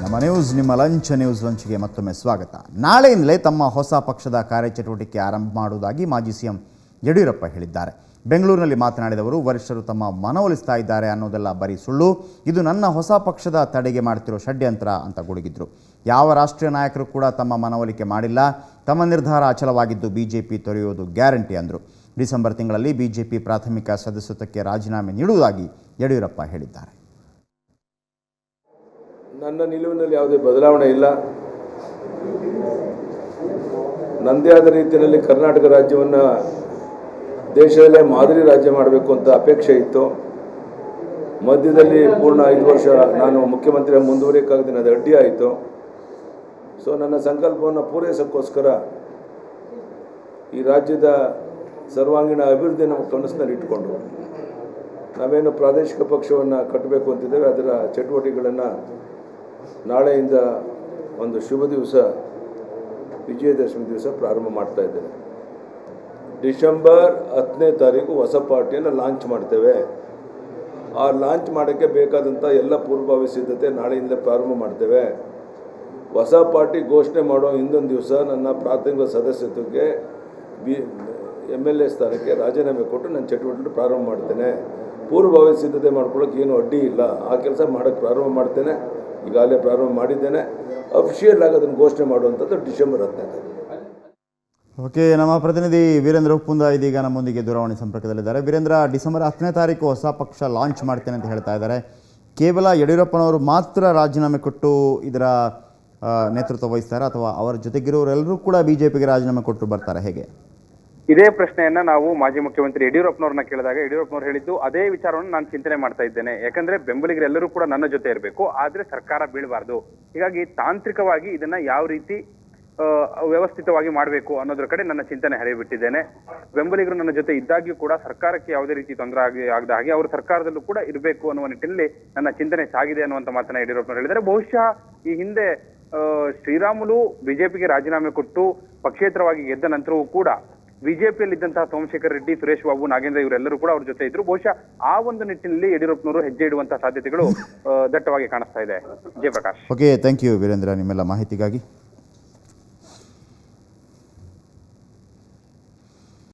ನಮ್ಮ ನ್ಯೂಸ್ ನಿಮ್ಮ ಲಂಚ್ಗೆ ಮತ್ತೊಮ್ಮೆ ಸ್ವಾಗತ. ನಾಳೆಯಿಂದಲೇ ತಮ್ಮ ಹೊಸ ಪಕ್ಷದ ಕಾರ್ಯಚಟುವಟಿಕೆ ಆರಂಭ ಮಾಡುವುದಾಗಿ ಮಾಜಿ ಸಿಎಂ ಯಡಿಯೂರಪ್ಪ ಹೇಳಿದ್ದಾರೆ. ಬೆಂಗಳೂರಿನಲ್ಲಿ ಮಾತನಾಡಿದವರು, ವರಿಷ್ಠರು ತಮ್ಮ ಮನವೊಲಿಸ್ತಾ ಇದ್ದಾರೆ ಅನ್ನೋದೆಲ್ಲ ಬರೀ ಸುಳ್ಳು, ಇದು ನನ್ನ ಹೊಸ ಪಕ್ಷದ ತಡೆಗೆ ಮಾಡ್ತಿರೋ ಷಡ್ಯಂತ್ರ ಅಂತ ಗುಡುಗಿದ್ರು. ಯಾವ ರಾಷ್ಟ್ರೀಯ ನಾಯಕರು ಕೂಡ ತಮ್ಮ ಮನವೊಲಿಕೆ ಮಾಡಿಲ್ಲ, ತಮ್ಮ ನಿರ್ಧಾರ ಅಚಲವಾಗಿದ್ದು ಬಿಜೆಪಿ ತೊರೆಯುವುದು ಗ್ಯಾರಂಟಿ ಅಂದರು. ಡಿಸೆಂಬರ್ ತಿಂಗಳಲ್ಲಿ ಬಿಜೆಪಿ ಪ್ರಾಥಮಿಕ ಸದಸ್ಯತ್ವಕ್ಕೆ ರಾಜೀನಾಮೆ ನೀಡುವುದಾಗಿ ಯಡಿಯೂರಪ್ಪ ಹೇಳಿದ್ದಾರೆ. ನನ್ನ ನಿಲುವಿನಲ್ಲಿ ಯಾವುದೇ ಬದಲಾವಣೆ ಇಲ್ಲ. ನನ್ನದೇ ಆದ ರೀತಿಯಲ್ಲಿ ಕರ್ನಾಟಕ ರಾಜ್ಯವನ್ನು ದೇಶದಲ್ಲೇ ಮಾದರಿ ರಾಜ್ಯ ಮಾಡಬೇಕು ಅಂತ ಅಪೇಕ್ಷೆ ಇತ್ತು. ಮಧ್ಯದಲ್ಲಿ ಪೂರ್ಣ 5 ವರ್ಷ ನಾನು ಮುಖ್ಯಮಂತ್ರಿ ಮುಂದುವರಿಯೋಕ್ಕಾಗದೆ ಅದು ಅಡ್ಡಿ ಆಯಿತು. ಸೊ ನನ್ನ ಸಂಕಲ್ಪವನ್ನು ಪೂರೈಸೋಕ್ಕೋಸ್ಕರ ಈ ರಾಜ್ಯದ ಸರ್ವಾಂಗೀಣ ಅಭಿವೃದ್ಧಿಯನ್ನು ಕನಸಿನಲ್ಲಿ ಇಟ್ಟುಕೊಂಡು ನಾವೇನು ಪ್ರಾದೇಶಿಕ ಪಕ್ಷವನ್ನು ಕಟ್ಟಬೇಕು ಅಂತಿದ್ದೇವೆ, ಅದರ ಚಟುವಟಿಕೆಗಳನ್ನು ನಾಳೆಯಿಂದ ಒಂದು ಶುಭ ದಿವಸ, ವಿಜಯದಶಮಿ ದಿವಸ ಪ್ರಾರಂಭ ಮಾಡ್ತಾ ಇದ್ದೇವೆ. ಡಿಸೆಂಬರ್ 10ನೇ ತಾರೀಕು ಹೊಸ ಪಾರ್ಟಿಯನ್ನು ಲಾಂಚ್ ಮಾಡ್ತೇವೆ. ಆ ಲಾಂಚ್ ಮಾಡೋಕ್ಕೆ ಬೇಕಾದಂಥ ಎಲ್ಲ ಪೂರ್ವಭಾವಿ ಸಿದ್ಧತೆ ನಾಳೆಯಿಂದ ಪ್ರಾರಂಭ ಮಾಡ್ತೇವೆ. ಹೊಸ ಪಾರ್ಟಿ ಘೋಷಣೆ ಮಾಡೋ ಹಿಂದೊಂದು ದಿವಸ ನನ್ನ ಪ್ರಾಥಮಿಕ ಸದಸ್ಯತ್ವಕ್ಕೆ MLA ಸ್ಥಾನಕ್ಕೆ ರಾಜೀನಾಮೆ ಕೊಟ್ಟು ನನ್ನ ಚಟುವಟಿಕೆ ಪ್ರಾರಂಭ ಮಾಡ್ತೇನೆ. ಪೂರ್ವಭಾವಿ ಸಿದ್ಧತೆ ಮಾಡ್ಕೊಳ್ಳೋಕೆ ಏನೂ ಅಡ್ಡಿ ಇಲ್ಲ. ಆ ಕೆಲಸ ಮಾಡೋಕ್ಕೆ ಪ್ರಾರಂಭ ಮಾಡ್ತೇನೆ. ಈಗಾಗಲೇ ಪ್ರಾರಂಭ ಮಾಡಿದ್ದೇನೆ. ಅಫಿಷಿಯಲ್ ಆಗಿ ಅದನ್ನು ಘೋಷಣೆ ಮಾಡುವಂಥದ್ದು ಡಿಸೆಂಬರ್ 10ನೇ ತಾರೀಕು. ಓಕೆ, ನಮ್ಮ ಪ್ರತಿನಿಧಿ ವೀರೇಂದ್ರ ಉಪ್ಪುಂದ ಇದೀಗ ನಮ್ಮೊಂದಿಗೆ ದೂರವಾಣಿ ಸಂಪರ್ಕದಲ್ಲಿದ್ದಾರೆ. ವೀರೇಂದ್ರ, ಡಿಸೆಂಬರ್ 10ನೇ ತಾರೀಕು ಹೊಸ ಪಕ್ಷ ಲಾಂಚ್ ಮಾಡ್ತೇನೆ ಅಂತ ಹೇಳ್ತಾ ಇದ್ದಾರೆ. ಕೇವಲ ಯಡಿಯೂರಪ್ಪನವರು ಮಾತ್ರ ರಾಜೀನಾಮೆ ಕೊಟ್ಟು ಇದರ ನೇತೃತ್ವ ವಹಿಸ್ತಾರೆ, ಅಥವಾ ಅವರ ಜೊತೆಗಿರೋರೆಲ್ಲರೂ ಕೂಡ ಬಿಜೆಪಿಗೆ ರಾಜೀನಾಮೆ ಕೊಟ್ಟು ಬರ್ತಾರೆ, ಹೇಗೆ? ಇದೇ ಪ್ರಶ್ನೆಯನ್ನ ನಾವು ಮಾಜಿ ಮುಖ್ಯಮಂತ್ರಿ ಯಡಿಯೂರಪ್ಪನವ್ರನ್ನ ಕೇಳಿದಾಗ ಯಡಿಯೂರಪ್ಪನವ್ರು ಹೇಳಿದ್ದು ಅದೇ ವಿಚಾರವನ್ನು ನಾನು ಚಿಂತನೆ ಮಾಡ್ತಾ ಇದ್ದೇನೆ. ಯಾಕಂದ್ರೆ ಬೆಂಬಲಿಗರೆಲ್ಲರೂ ಕೂಡ ನನ್ನ ಜೊತೆ ಇರಬೇಕು, ಆದ್ರೆ ಸರ್ಕಾರ ಬೀಳಬಾರ್ದು. ಹೀಗಾಗಿ ತಾಂತ್ರಿಕವಾಗಿ ಇದನ್ನ ಯಾವ ರೀತಿ ವ್ಯವಸ್ಥಿತವಾಗಿ ಮಾಡಬೇಕು ಅನ್ನೋದ್ರ ಕಡೆ ನನ್ನ ಚಿಂತನೆ ಹರಿಬಿಟ್ಟಿದ್ದೇನೆ. ಬೆಂಬಲಿಗರು ನನ್ನ ಜೊತೆ ಇದ್ದಾಗ್ಯೂ ಕೂಡ ಸರ್ಕಾರಕ್ಕೆ ಯಾವುದೇ ರೀತಿ ತೊಂದರೆ ಆಗದ ಹಾಗೆ ಅವರು ಸರ್ಕಾರದಲ್ಲೂ ಕೂಡ ಇರಬೇಕು ಅನ್ನುವ ನಿಟ್ಟಿನಲ್ಲಿ ನನ್ನ ಚಿಂತನೆ ಸಾಗಿದೆ ಅನ್ನುವಂತ ಮಾತನ್ನ ಯಡಿಯೂರಪ್ಪನವರು ಹೇಳಿದ್ದಾರೆ. ಬಹುಶಃ ಈ ಹಿಂದೆ ಶ್ರೀರಾಮುಲು ಬಿಜೆಪಿಗೆ ರಾಜೀನಾಮೆ ಕೊಟ್ಟು ಪಕ್ಷೇತರವಾಗಿ ಗೆದ್ದ ನಂತರವೂ ಕೂಡ ಬಿಜೆಪಿಯಲ್ಲಿ ಇದ್ದಂತಹ ಸೋಮಶೇಖರ್ ರೆಡ್ಡಿ, ಸುರೇಶ್ ಬಾಬು, ನಾಗೇಂದ್ರ ಇವರೆಲ್ಲರೂ ಕೂಡ ಅವ್ರ ಜೊತೆ ಇದ್ರು. ಬಹುಶಃ ಆ ಒಂದು ನಿಟ್ಟಿನಲ್ಲಿ ಯಡಿಯೂರಪ್ಪನವರು ಹೆಜ್ಜೆ ಇಡುವಂತಹ ಸಾಧ್ಯತೆಗಳು ದಟ್ಟವಾಗಿ ಕಾಣಿಸ್ತಾ ಇದೆ. Jayaprakash. Okay, thank you Veerendra ನಿಮ್ಮೆಲ್ಲ ಮಾಹಿತಿಗಾಗಿ.